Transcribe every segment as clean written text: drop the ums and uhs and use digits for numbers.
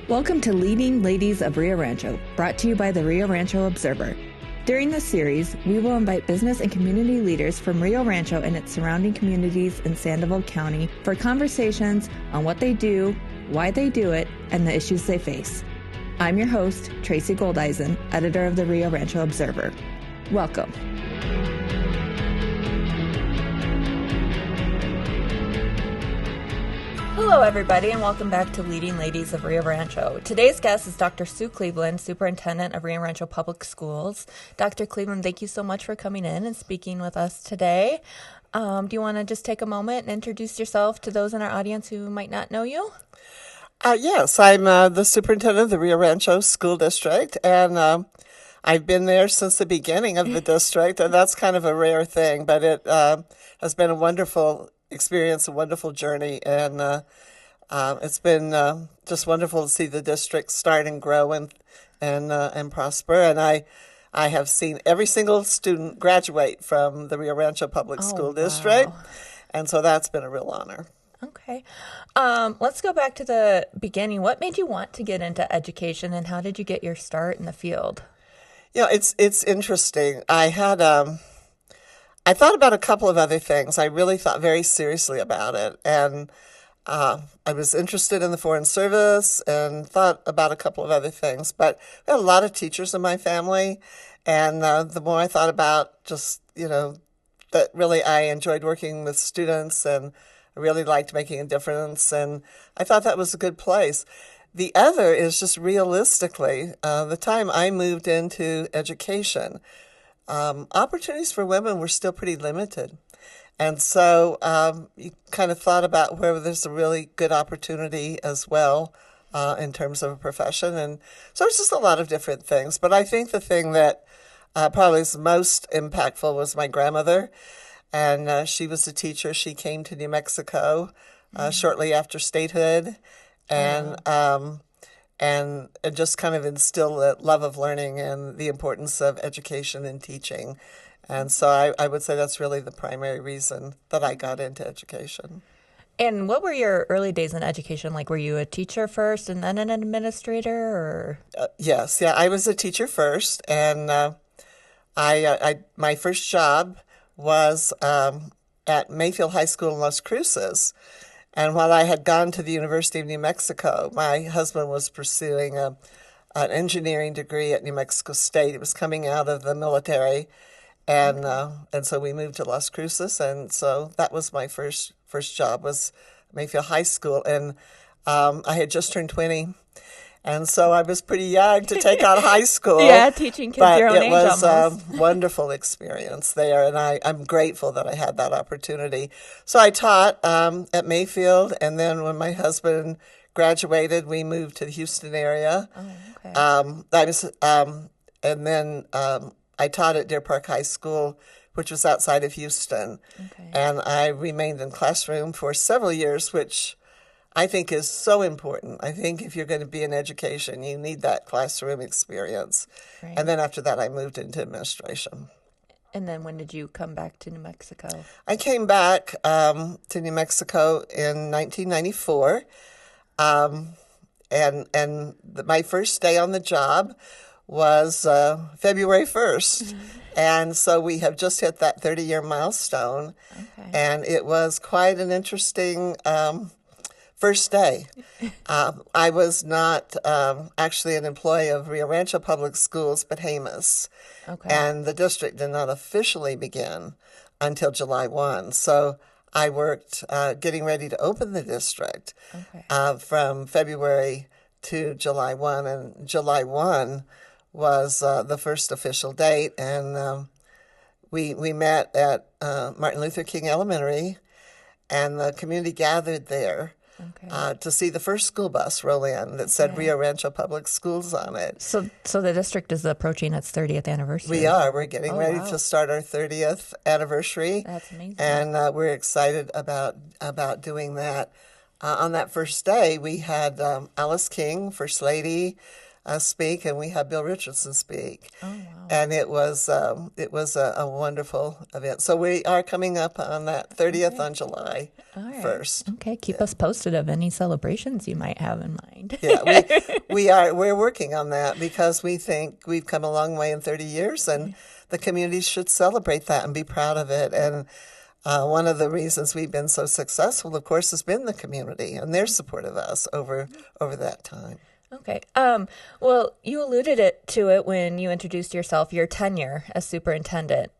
Welcome to Leading Ladies of Rio Rancho, brought to you by the Rio Rancho Observer. During this series, we will invite business and community leaders from Rio Rancho and its surrounding communities in Sandoval County for conversations on what they do, why they do it, and the issues they face. I'm your host, Tracy Goldeisen, editor of the Rio Rancho Observer. Welcome. Hello, everybody, and welcome back to Leading Ladies of Rio Rancho. Today's guest is Dr. Sue Cleveland, Superintendent of Rio Rancho Public Schools. Dr. Cleveland, thank you so much for coming in and speaking with us today. Do you want to just take a moment and introduce yourself to those in our audience who might not know you? Yes, I'm the superintendent of the Rio Rancho School District, and I've been there since the beginning of the district, and that's kind of a rare thing, but it has been a wonderful experience, a wonderful journey, and it's been just wonderful to see the district start and grow and prosper. And I have seen every single student graduate from the Rio Rancho Public School District, and so that's been a real honor. Okay. Let's go back to the beginning. What made you want to get into education, and how did you get your start in the field? It's interesting. I thought about a couple of other things. I really thought very seriously about it. And I was interested in the Foreign Service and thought about a couple of other things. But we had a lot of teachers in my family. And the more I thought about just, that really I enjoyed working with students and I really liked making a difference. And I thought that was a good place. The other is just realistically, the time I moved into education, opportunities for women were still pretty limited. And so you kind of thought about where there's a really good opportunity as well in terms of a profession. And so it's just a lot of different things. But I think the thing that probably is most impactful was my grandmother. And she was a teacher. She came to New Mexico shortly after statehood. And just kind of instill the love of learning and the importance of education and teaching. And so I would say that's really the primary reason that I got into education. And what were your early days in education like? Were you a teacher first and then an administrator? Or Yes, I was a teacher first. And my first job was at Mayfield High School in Las Cruces. And while I had gone to the University of New Mexico, my husband was pursuing an engineering degree at New Mexico State. He was coming out of the military, and so we moved to Las Cruces, and so that was my first job was Mayfield High School, and I had just turned 20. And so I was pretty young to take on high school. Yeah, teaching kids your own age almost. But it was a wonderful experience there, and I'm grateful that I had that opportunity. So I taught at Mayfield, and then when my husband graduated, we moved to the Houston area. Oh, okay. And then I taught at Deer Park High School, which was outside of Houston. Okay. And I remained in classroom for several years, which I think is so important. I think if you're going to be in education, you need that classroom experience. Right. And then after that, I moved into administration. And then when did you come back to New Mexico? I came back to New Mexico in 1994. My first day on the job was February 1st. Mm-hmm. And so we have just hit that 30-year milestone. Okay. And it was quite an interesting first day. I was not actually an employee of Rio Rancho Public Schools, but Hamas. Okay. And the district did not officially begin until July 1. So I worked getting ready to open the district from February to July 1. And July 1 was the first official date. And we met at Martin Luther King Elementary, and the community gathered there. Okay. To see the first school bus roll in that said Rio Rancho Public Schools on it. So the district is approaching its 30th anniversary. We are. We're getting ready to start our 30th anniversary. That's amazing. And we're excited about doing that. On that first day, we had Alice King, First Lady, speak, and we had Bill Richardson speak. Oh, wow. And it was a wonderful event. So we are coming up on that 30th on July All right. 1st. Okay, keep us posted of any celebrations you might have in mind. Yeah, we're working on that because we think we've come a long way in 30 years, and the community should celebrate that and be proud of it. And one of the reasons we've been so successful, of course, has been the community and their support of us over that time. Okay. Well, you alluded to it when you introduced yourself, your tenure as superintendent.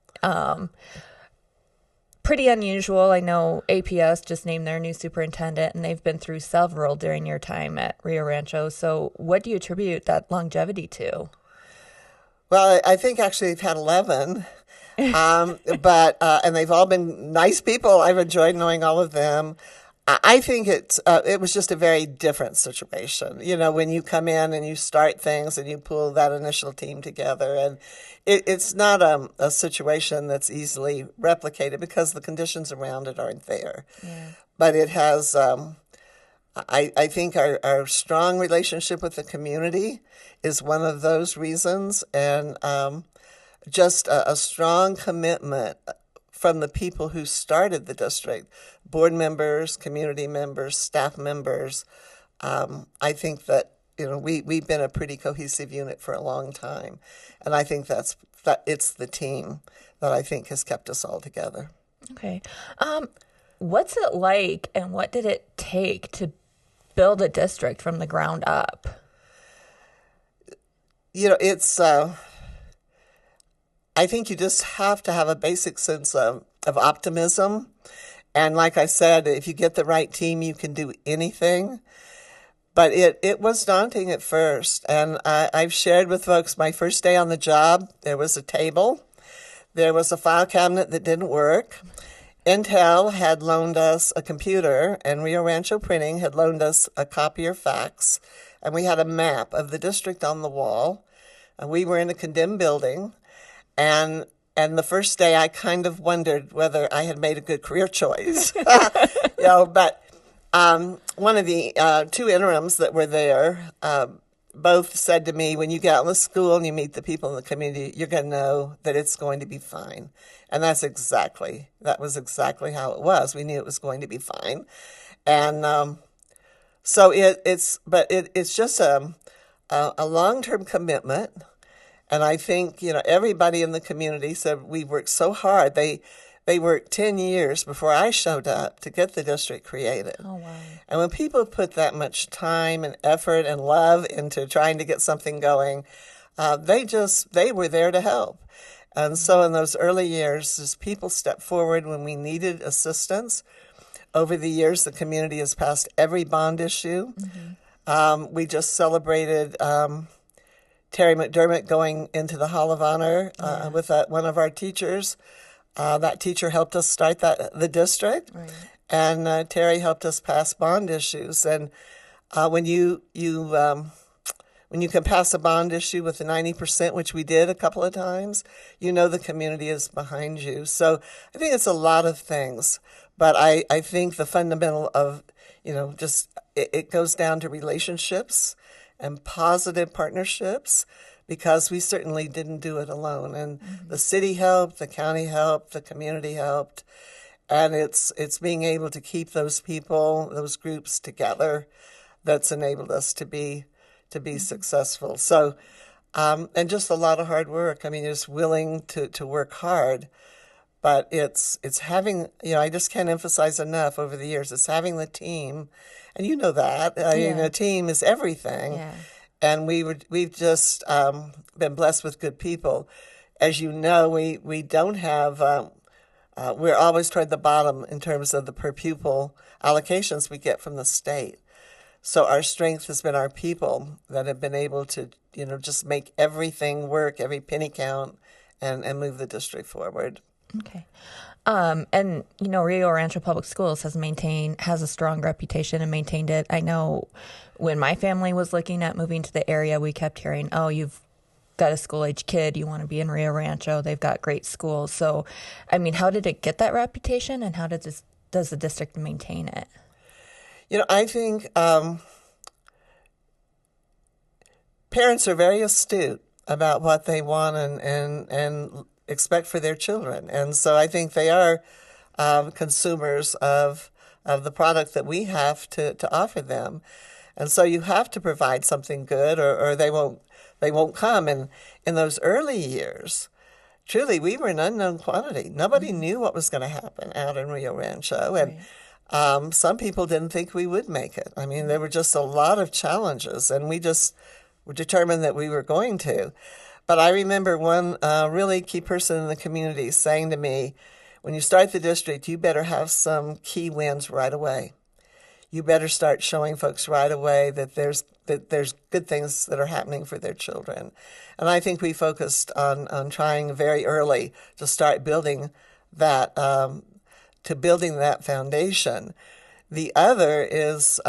Pretty unusual. I know APS just named their new superintendent, and they've been through several during your time at Rio Rancho. So what do you attribute that longevity Well, I think actually they've had 11, but and they've all been nice people. I've enjoyed knowing all of them. I think it was just a very different situation. You know, when you come in and you start things and you pull that initial team together, and it's not a situation that's easily replicated because the conditions around it aren't there. Yeah. But it has, I think our strong relationship with the community is one of those reasons, and just a strong commitment from the people who started the district, board members, community members, staff members. I think that we've been a pretty cohesive unit for a long time, and I think that it's the team that I think has kept us all together. Okay. What's it like, and what did it take to build a district from the ground up? It's. I think you just have to have a basic sense of optimism. And like I said, if you get the right team, you can do anything. But it was daunting at first. And I've shared with folks my first day on the job, there was a table. There was a file cabinet that didn't work. Intel had loaned us a computer, and Rio Rancho Printing had loaned us a copier fax. And we had a map of the district on the wall. And we were in a condemned building. And the first day, I kind of wondered whether I had made a good career choice. But one of the two interims that were there both said to me, when you get out in the school and you meet the people in the community, you're going to know that it's going to be fine. And that was exactly how it was. We knew it was going to be fine. And so it's just a long-term commitment. And I think, everybody in the community said we worked so hard. They worked 10 years before I showed up to get the district created. Oh, wow. And when people put that much time and effort and love into trying to get something going, they were there to help. And so in those early years, as people stepped forward when we needed assistance, over the years, the community has passed every bond issue. Mm-hmm. We just celebrated Terry McDermott going into the Hall of Honor with one of our teachers. That teacher helped us start the district, right. And Terry helped us pass bond issues. And when you can pass a bond issue with the 90%, which we did a couple of times, the community is behind you. So I think it's a lot of things, but I think the fundamental of just it goes down to relationships and positive partnerships, because we certainly didn't do it alone. And the city helped, the county helped, the community helped. And it's being able to keep those people, those groups together that's enabled us to be successful. So, and just a lot of hard work. I mean, just willing to work hard. But it's having, I just can't emphasize enough over the years, it's having the team. And you know that. A team is everything. Yeah. And we've just been blessed with good people. As you know, we don't have, we're always toward the bottom in terms of the per pupil allocations we get from the state. So our strength has been our people that have been able to, just make everything work, every penny count, and move the district forward. Okay. And, Rio Rancho Public Schools has a strong reputation and maintained it. I know when my family was looking at moving to the area, we kept hearing, oh, you've got a school-age kid, you want to be in Rio Rancho, they've got great schools. So, I mean, how did it get that reputation, and how does the district maintain it? parents are very astute about what they want and expect for their children. And so I think they are consumers of the product that we have to offer them. And so you have to provide something good or they won't come. And in those early years, truly, we were an unknown quantity. Nobody knew what was going to happen out in Rio Rancho. And some people didn't think we would make it. I mean, there were just a lot of challenges, and we just were determined that we were going to. But I remember one really key person in the community saying to me, when you start the district, you better have some key wins right away. You better start showing folks right away that there's good things that are happening for their children. And I think we focused on trying very early to start building that foundation. The other is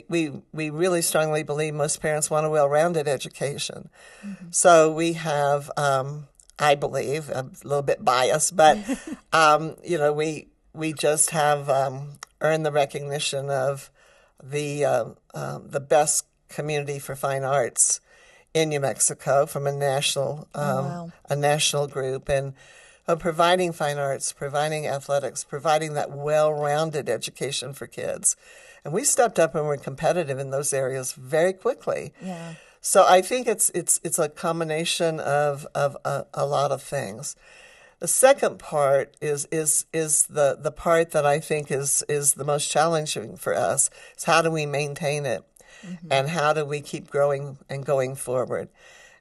we really strongly believe most parents want a well-rounded education. Mm-hmm. So we have, I believe, I'm a little bit biased, but we just have earned the recognition of the best community for fine arts in New Mexico from a national group, and providing fine arts, providing athletics, providing that well-rounded education for kids. And we stepped up and were competitive in those areas very quickly. Yeah. So I think it's a combination of a lot of things. The second part is the part that I think is the most challenging for us. Is how do we maintain it, and how do we keep growing and going forward?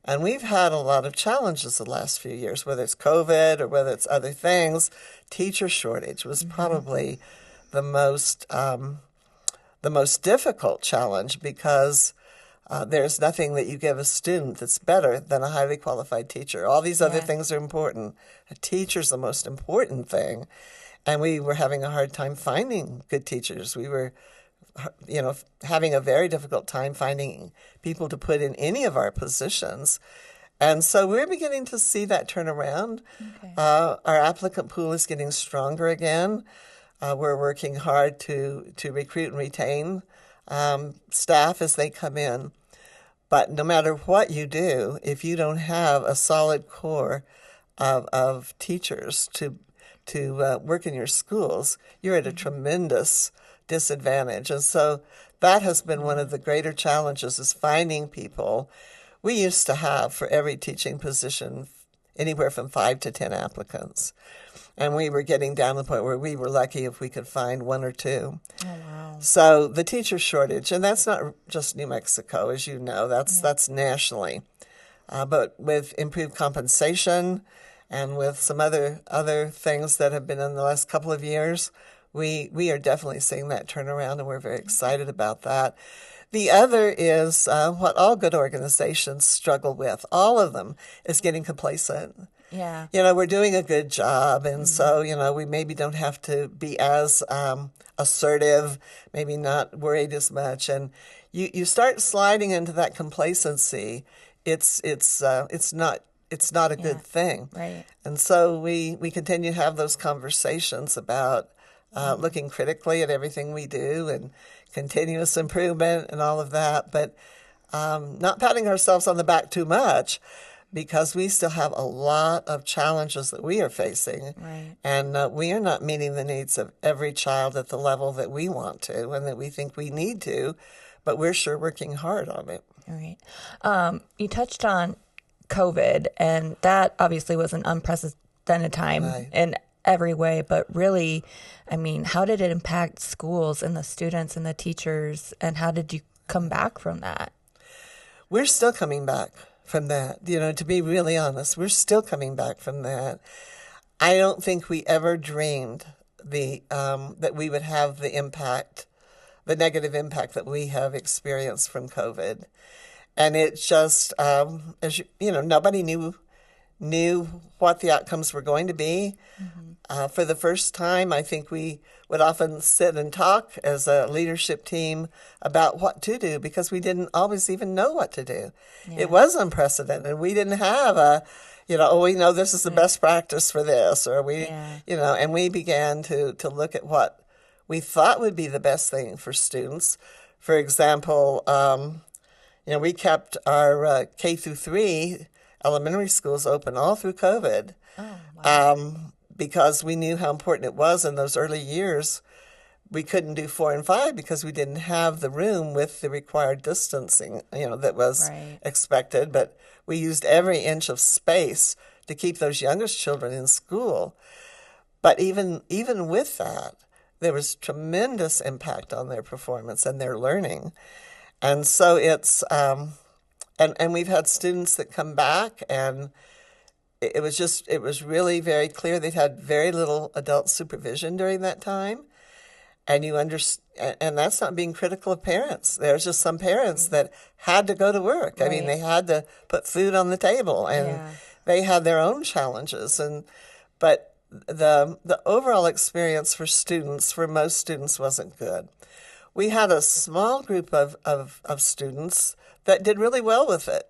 And we've had a lot of challenges the last few years, whether it's COVID or whether it's other things. Teacher shortage was probably the most difficult challenge because there's nothing that you give a student that's better than a highly qualified teacher. All these other things are important. A teacher's the most important thing. And we were having a hard time finding good teachers. We were, having a very difficult time finding people to put in any of our positions. And so we're beginning to see that turn around. Okay. Our applicant pool is getting stronger again. We're working hard to recruit and retain staff as they come in. But no matter what you do, if you don't have a solid core of teachers to work in your schools, you're at a tremendous disadvantage. And so that has been one of the greater challenges, is finding people. We used to have, for every teaching position, anywhere from 5 to 10 applicants. And we were getting down to the point where we were lucky if we could find 1 or 2. Oh, wow. So the teacher shortage, and that's not just New Mexico, as you know, that's nationally. But with improved compensation and with some other things that have been in the last couple of years, we are definitely seeing that turnaround, and we're very excited about that. The other is what all good organizations struggle with. All of them is getting complacent. Yeah. We're doing a good job, and so, we maybe don't have to be as assertive, maybe not worried as much. And you start sliding into that complacency, it's not a good thing. Right. And so we continue to have those conversations about looking critically at everything we do and continuous improvement and all of that, but not patting ourselves on the back too much, because we still have a lot of challenges that we are facing. Right. And we are not meeting the needs of every child at the level that we want to and that we think we need to, but we're sure working hard on it. All right. You touched on COVID, and that obviously was an unprecedented time in every way, but really, how did it impact schools and the students and the teachers, and how did you come back from that? We're still coming back from that. To be really honest, we're still coming back from that. I don't think we ever dreamed that we would have the negative impact that we have experienced from COVID. And it just, nobody knew what the outcomes were going to be. Mm-hmm. For the first time, I think we would often sit and talk as a leadership team about what to do, because we didn't always even know what to do. Yeah. It was unprecedented. We didn't have we know this is the best practice for this, or and we began to look at what we thought would be the best thing for students. For example, We kept our K through 3 elementary schools open all through COVID. Oh, wow. Because we knew how important it was in those early years. We couldn't do 4 and 5 because we didn't have the room with the required distancing, that was Right. expected. But we used every inch of space to keep those youngest children in school. But even with that, there was tremendous impact on their performance and their learning. And so it's and we've had students that come back, and it was really very clear they'd had very little adult supervision during that time. And and that's not being critical of parents. There's just some parents that had to go to work. I mean, Right. they had to put food on the table, and Yeah. they had their own challenges. But the overall experience for most students, wasn't good. We had a small group of students that did really well with it.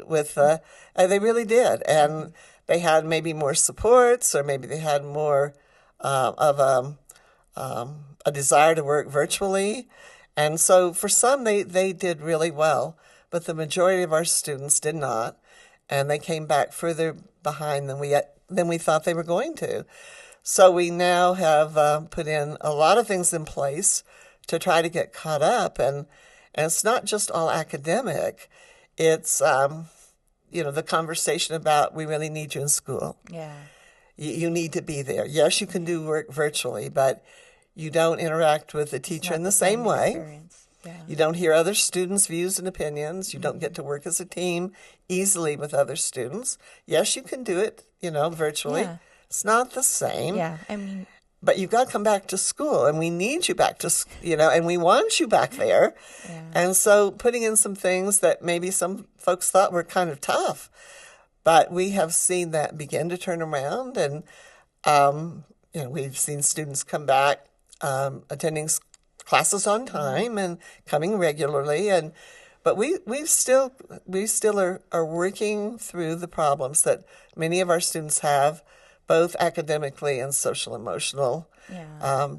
They really did, and they had maybe more supports, or maybe they had more of a desire to work virtually. And so for some, they did really well, but the majority of our students did not, and they came back further behind than we thought they were going to. So we now have put in a lot of things in place to try to get caught up, and it's not just all academic. It's the conversation about, we really need you in school. Yeah. You need to be there. Yes, you can do work virtually, but you don't interact with the teacher in the same way. Experience. Yeah. You don't hear other students' views and opinions. You don't get to work as a team easily with other students. Yes, you can do it, virtually. Yeah. It's not the same. Yeah. I mean, But you've got to come back to school, and we need you back to, and we want you back there. yeah. And so putting in some things that maybe some folks thought were kind of tough, but we have seen that begin to turn around, and we've seen students come back attending classes on time and coming regularly, but we still are working through the problems that many of our students have, both academically and social emotional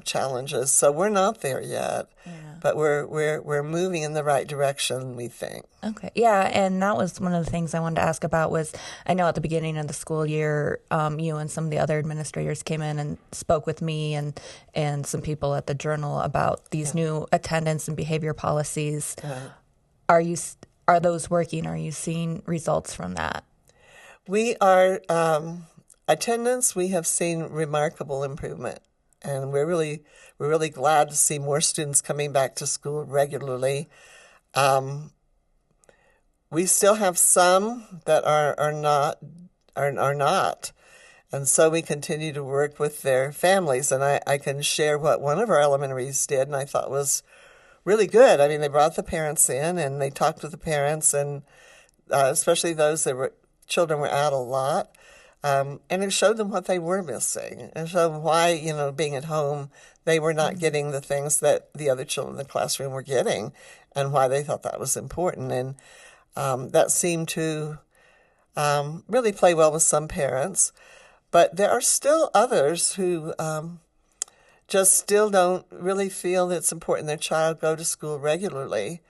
challenges. So we're not there yet, but we're moving in the right direction, we think. Okay. Yeah, and that was one of the things I wanted to ask about. Was I know at the beginning of the school year, you and some of the other administrators came in and spoke with me and some people at the Journal about these new attendance and behavior policies. Are those working? Are you seeing results from that? We are attendance. We have seen remarkable improvement, and we're really glad to see more students coming back to school regularly. We still have some that are not, and so we continue to work with their families. And I can share what one of our elementaries did, and I thought was really good. I mean, they brought the parents in, and they talked with the parents, and especially those children were out a lot. And it showed them what they were missing, and showed them why, being at home, they were not getting the things that the other children in the classroom were getting, and why they thought that was important. And that seemed to really play well with some parents. But there are still others who just still don't really feel that it's important their child go to school regularly.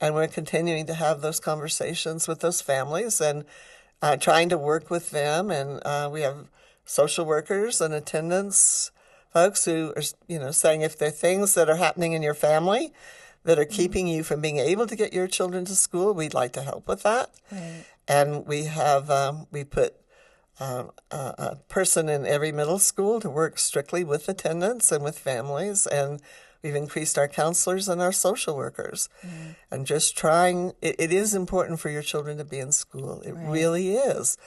And we're continuing to have those conversations with those families, and trying to work with them. And we have social workers and attendance folks who are, saying if there are things that are happening in your family that are keeping you from being able to get your children to school, we'd like to help with that. Right. And we have we put a person in every middle school to work strictly with attendance and with families, and we've increased our counselors and our social workers. And just trying, it is important for your children to be in school. It really is.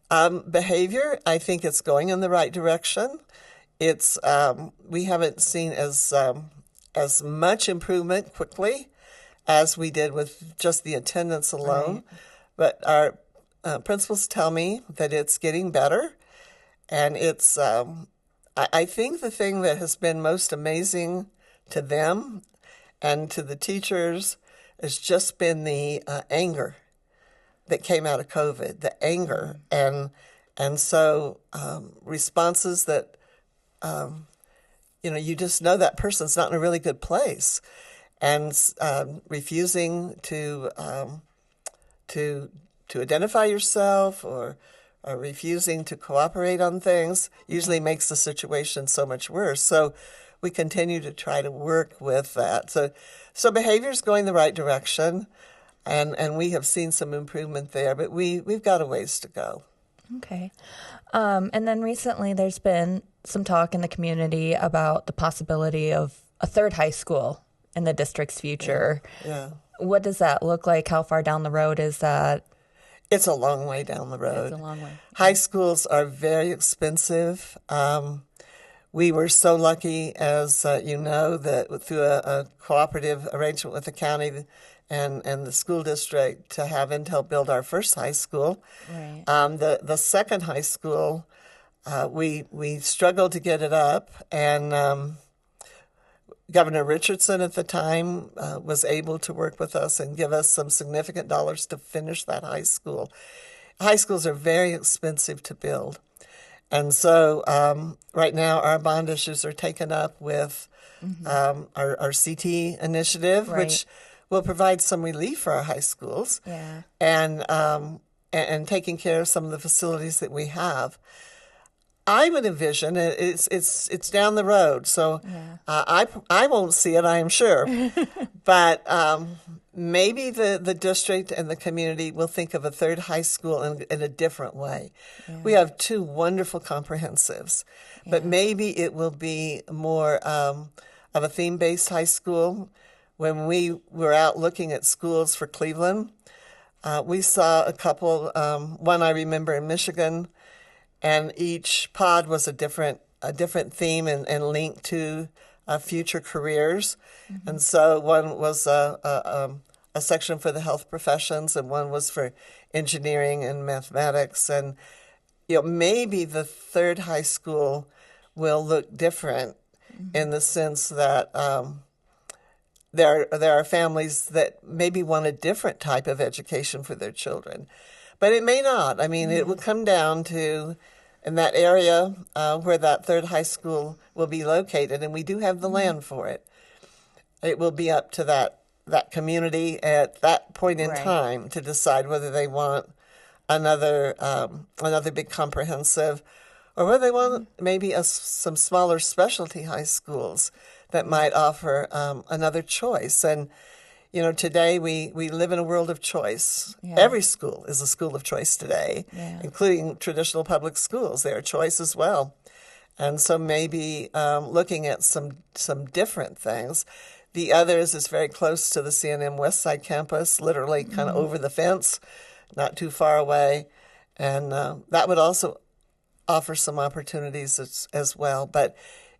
Behavior, I think it's going in the right direction. It's we haven't seen as much improvement quickly as we did with just the attendance alone. But our principals tell me that it's getting better. And it's, I think the thing that has been most amazing to them and to the teachers has just been the anger that came out of COVID, the anger. And so responses that, you just know that person's not in a really good place, and refusing to to identify yourself or refusing to cooperate on things usually makes the situation so much worse. So we continue to try to work with that. So behavior is going the right direction, and we have seen some improvement there, but we've got a ways to go. Okay. And then recently there's been some talk in the community about the possibility of a third high school in the district's future. Yeah. What does that look like? How far down the road is that? It's a long way down the road. It's a long way. High schools are very expensive. We were so lucky, as you know, that through a cooperative arrangement with the county and the school district to have Intel build our first high school. Right. The second high school, we struggled to get it up, and Governor Richardson at the time was able to work with us and give us some significant dollars to finish that high school. High schools are very expensive to build. And so right now our bond issues are taken up with our CT initiative, Right. which will provide some relief for our high schools, Yeah. and taking care of some of the facilities that we have. I would envision it's down the road, so I won't see it, I am sure, but maybe the district and the community will think of a third high school in a different way. Yeah. We have two wonderful comprehensives, but maybe it will be more of a theme-based high school. When we were out looking at schools for Cleveland, we saw a couple, one I remember in Michigan, and each pod was a different theme and linked to future careers. Mm-hmm. And so one was a section for the health professions, and one was for engineering and mathematics. And maybe the third high school will look different in the sense that there are families that maybe want a different type of education for their children. But it may not. I mean, it will come down to, in that area where that third high school will be located, and we do have the land for it, it will be up to that community at that point in time to decide whether they want another big comprehensive, or whether they want maybe some smaller specialty high schools that might offer another choice. And today we live in a world of choice. Yeah. Every school is a school of choice today, including traditional public schools. They're a choice as well. And so maybe looking at some different things. The others is very close to the C&M West Side campus, literally kind of over the fence, not too far away. And that would also offer some opportunities as well. But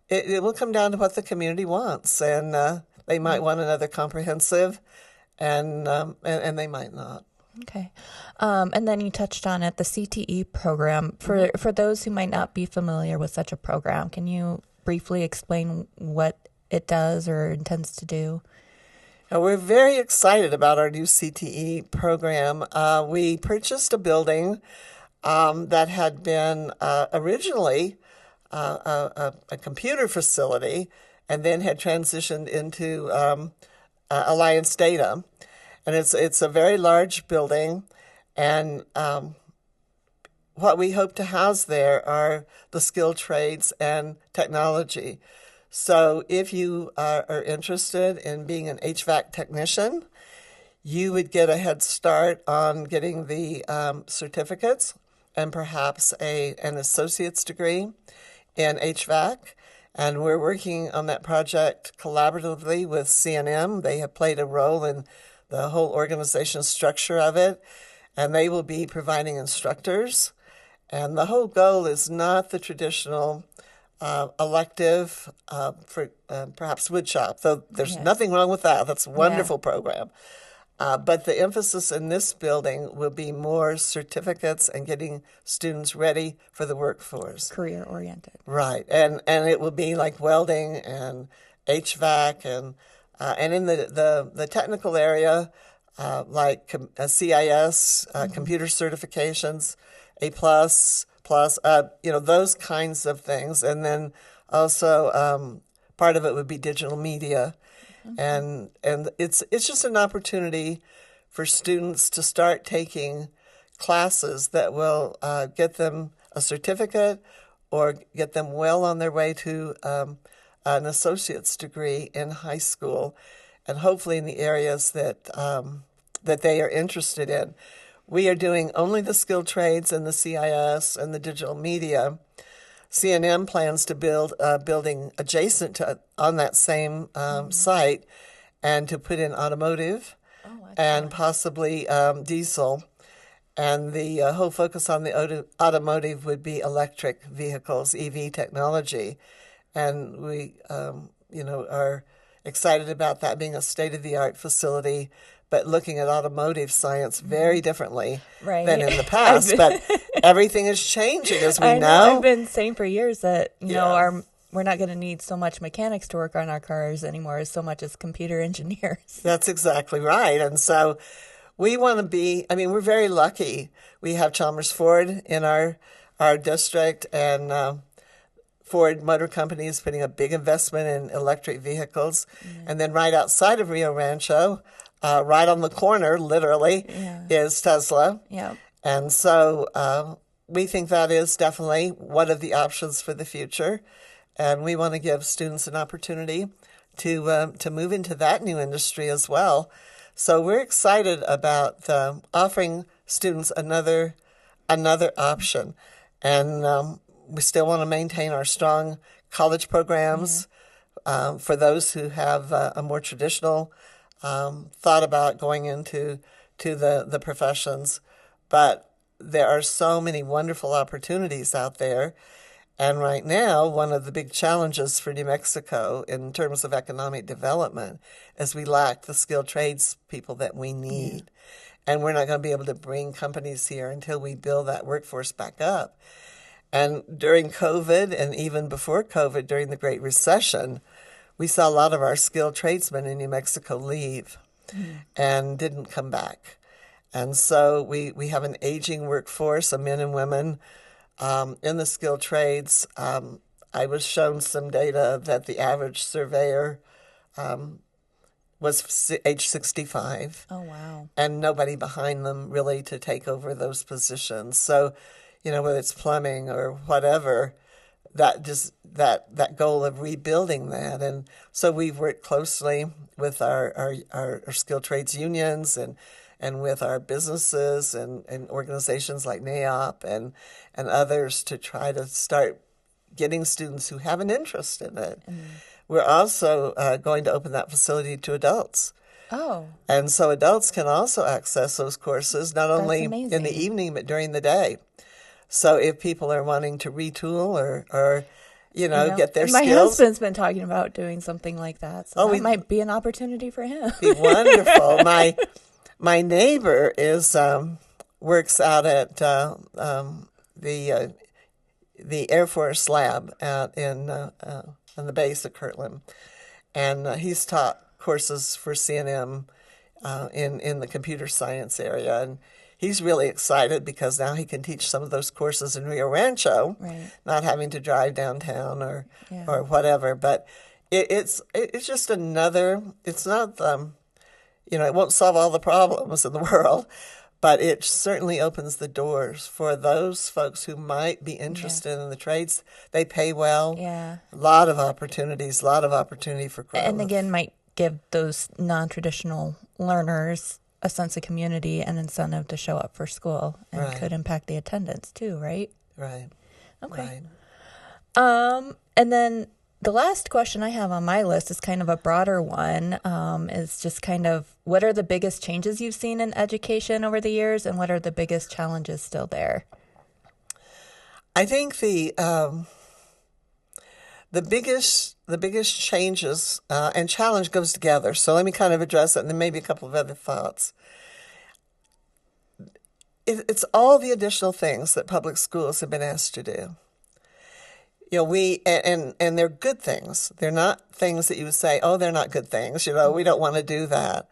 it will come down to what the community wants. And they might want another comprehensive, and they might not. Okay. And then you touched on it, the CTE program. For those who might not be familiar with such a program, can you briefly explain what it does or intends to do? We're very excited about our new CTE program. We purchased a building that had been originally a computer facility, and then had transitioned into Alliance Data. And it's a very large building, and what we hope to house there are the skilled trades and technology. So if you are interested in being an HVAC technician, you would get a head start on getting the certificates and perhaps an associate's degree in HVAC. And we're working on that project collaboratively with C&M. They have played a role in the whole organization structure of it, and they will be providing instructors. And the whole goal is not the traditional elective for perhaps woodshop, though there's nothing wrong with that. That's a wonderful program. But the emphasis in this building will be more certificates and getting students ready for the workforce. Career-oriented. Right. And it will be like welding and HVAC and in the technical area, like CIS, computer certifications, A+, those kinds of things. And then also part of it would be digital media. And it's just an opportunity for students to start taking classes that will get them a certificate or get them well on their way to an associate's degree in high school, and hopefully in the areas that that they are interested in. We are doing only the skilled trades and the CIS and the digital media. CNM plans to build a building adjacent to on that same site, and to put in automotive and possibly diesel. And the whole focus on the automotive would be electric vehicles, EV technology. And we, are excited about that being a state-of-the-art facility, but looking at automotive science very differently than in the past. But everything is changing, as we know. I've been saying for years that, we're not going to need so much mechanics to work on our cars anymore as so much as computer engineers. That's exactly right. And so we want to be, we're very lucky. We have Chalmers Ford in our district, and Ford Motor Company is putting a big investment in electric vehicles. And then right outside of Rio Rancho, right on the corner, literally, is Tesla. Yeah. And so we think that is definitely one of the options for the future. And we want to give students an opportunity to move into that new industry as well. So we're excited about offering students another option. And we still want to maintain our strong college programs for those who have a more traditional thought about going into the professions. But there are so many wonderful opportunities out there. And right now, one of the big challenges for New Mexico in terms of economic development is we lack the skilled trades people that we need. And we're not going to be able to bring companies here until we build that workforce back up. And during COVID, and even before COVID, during the Great Recession, we saw a lot of our skilled tradesmen in New Mexico leave and didn't come back. And so we have an aging workforce of men and women in the skilled trades. I was shown some data that the average surveyor was age 65. Oh, wow. And nobody behind them really to take over those positions. So, whether it's plumbing or whatever, that goal of rebuilding that. And so we've worked closely with our skilled trades unions and with our businesses and organizations like NAOP and others to try to start getting students who have an interest in it. We're also going to open that facility to adults. Oh. And so adults can also access those courses, not only in the evening, but during the day. So if people are wanting to retool or get their skills. My husband's been talking about doing something like that. So that might be an opportunity for him. Be wonderful. My neighbor works out at the Air Force lab out on the base at Kirtland, and he's taught courses for CNM in the computer science area, and he's really excited because now he can teach some of those courses in Rio Rancho, not having to drive downtown or whatever. But it's just another. It's not it won't solve all the problems in the world, but it certainly opens the doors for those folks who might be interested in the trades. They pay well. Yeah. A lot of opportunities, a lot of opportunity for growth. And again, might give those non-traditional learners a sense of community and incentive to show up for school, and could impact the attendance too, right? Right. Okay. Right. And then the last question I have on my list is kind of a broader one. Is just kind of what are the biggest changes you've seen in education over the years, and what are the biggest challenges still there? I think the biggest changes and challenge goes together. So let me kind of address it, and then maybe a couple of other thoughts. It's all the additional things that public schools have been asked to do. And they're good things. They're not things that you would say, oh, they're not good things. We don't want to do that.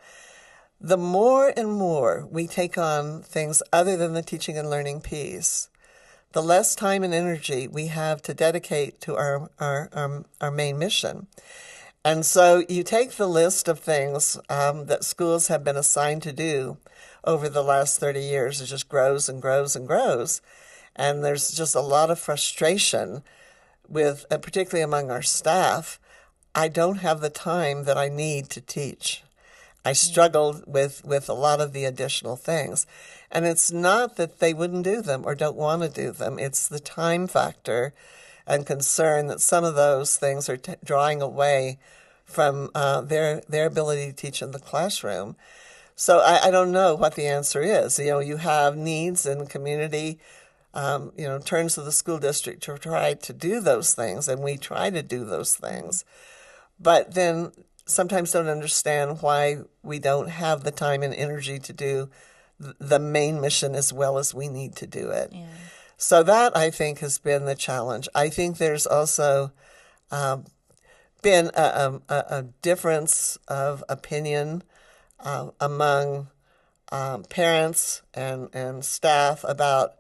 The more and more we take on things other than the teaching and learning piece, the less time and energy we have to dedicate to our main mission. And so you take the list of things that schools have been assigned to do over the last 30 years. It just grows and grows and grows. And there's just a lot of frustration with, particularly among our staff. I don't have the time that I need to teach. I struggled with a lot of the additional things. And it's not that they wouldn't do them or don't want to do them. It's the time factor and concern that some of those things are drawing away from their ability to teach in the classroom. So I don't know what the answer is. You have needs in the community, turns to the school district to try to do those things, and we try to do those things. But then sometimes don't understand why we don't have the time and energy to do the main mission as well as we need to do it. Yeah. So that, I think, has been the challenge. I think there's also been a difference of opinion among parents and staff about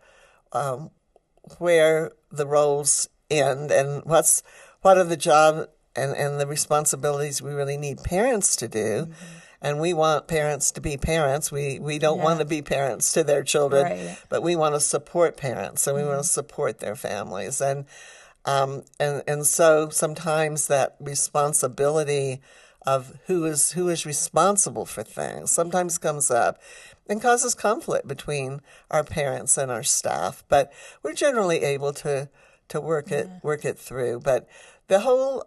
where the roles end and what are the job and the responsibilities we really need parents to do. Mm-hmm. And we want parents to be parents. We don't want to be parents to their children, right. But we want to support parents and we want to support their families. And so sometimes that responsibility of who is responsible for things sometimes comes up and causes conflict between our parents and our staff. But we're generally able to work it through. But the whole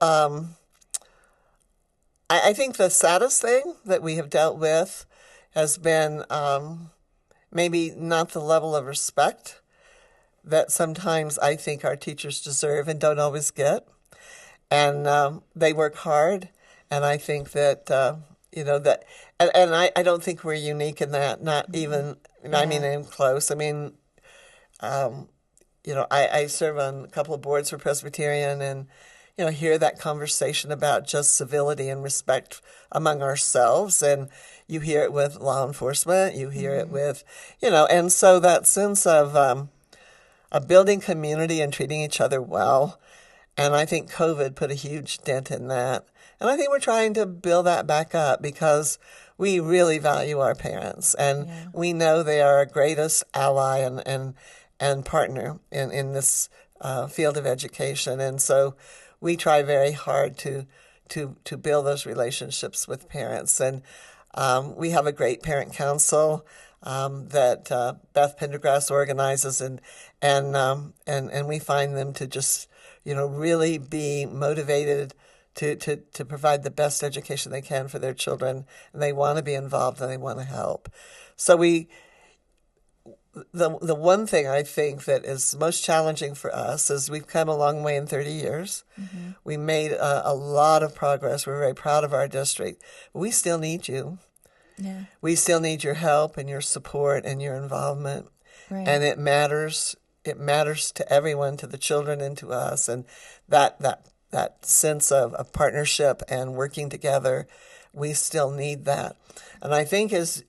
I think the saddest thing that we have dealt with has been maybe not the level of respect that sometimes I think our teachers deserve and don't always get. And they work hard, and I think that, that, and I don't think we're unique in that, not even, I mean, I'm close. I mean, I serve on a couple of boards for Presbyterian and, hear that conversation about just civility and respect among ourselves. And you hear it with law enforcement, you hear it with, and so that sense of building community and treating each other well. And I think COVID put a huge dent in that. And I think we're trying to build that back up because we really value our parents. And we know they are our greatest ally and partner in this field of education. And so we try very hard to build those relationships with parents. And we have a great parent council that Beth Pendergrass organizes, and we find them to just really be motivated to provide the best education they can for their children, and they want to be involved and they want to help. So the one thing I think that is most challenging for us is we've come a long way in 30 years. Mm-hmm. We made a lot of progress. We're very proud of our district. We still need you. Yeah. We still need your help and your support and your involvement. Right. And it matters. It matters to everyone, to the children and to us. And that sense of partnership and working together, we still need that. And I think as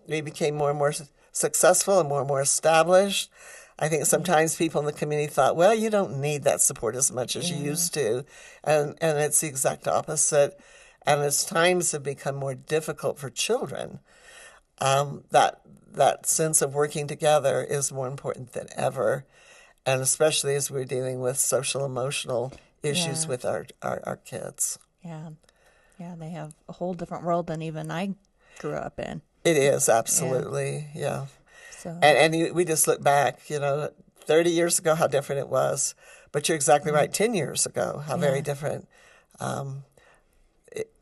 we became more and more successful and more established, I think sometimes people in the community thought, well, you don't need that support as much as you used to. And it's the exact opposite. And as times have become more difficult for children, that sense of working together is more important than ever. And especially as we're dealing with social emotional issues with our kids. Yeah. Yeah, they have a whole different world than even I grew up in. It is, absolutely, yeah. So. And we just look back, 30 years ago, how different it was. But you're exactly right, 10 years ago, how very different.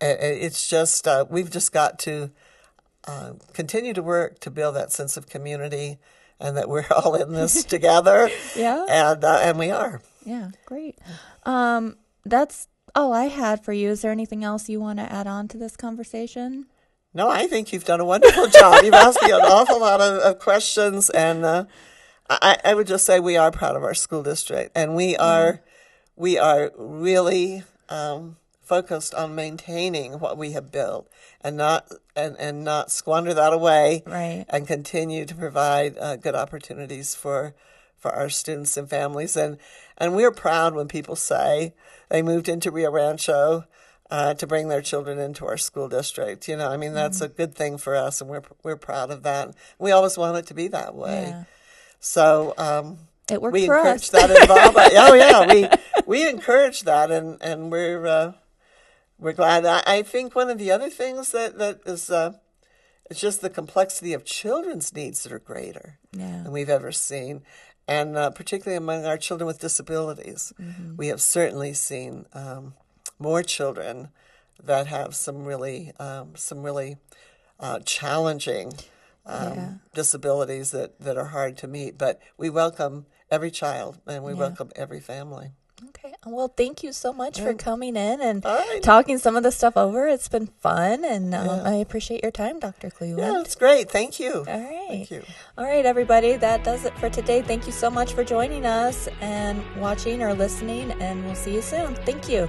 It's just, we've just got to continue to work to build that sense of community and that we're all in this together. And we are. Yeah, great. That's all I had for you. Is there anything else you want to add on to this conversation? No, I think you've done a wonderful job. You've asked me an awful lot of questions, and I would just say we are proud of our school district, and we are really focused on maintaining what we have built, and not squander that away, right. And continue to provide good opportunities for our students and families, and we're proud when people say they moved into Rio Rancho. to bring their children into our school district. I mean, that's a good thing for us, and we're proud of that. We always want it to be that way. Yeah. So it worked we for encourage us. that involvement. Oh yeah, we encourage that, and we're glad. I think one of the other things that is it's just the complexity of children's needs that are greater than we've ever seen. And particularly among our children with disabilities, we have certainly seen more children that have some really challenging disabilities that are hard to meet. But we welcome every child, and we welcome every family. Okay. Well, thank you so much for coming in and right. talking some of the stuff over. It's been fun, and I appreciate your time, Dr. Cleveland. Yeah, it's great. Thank you. All right. Thank you. All right, everybody. That does it for today. Thank you so much for joining us and watching or listening, and we'll see you soon. Thank you.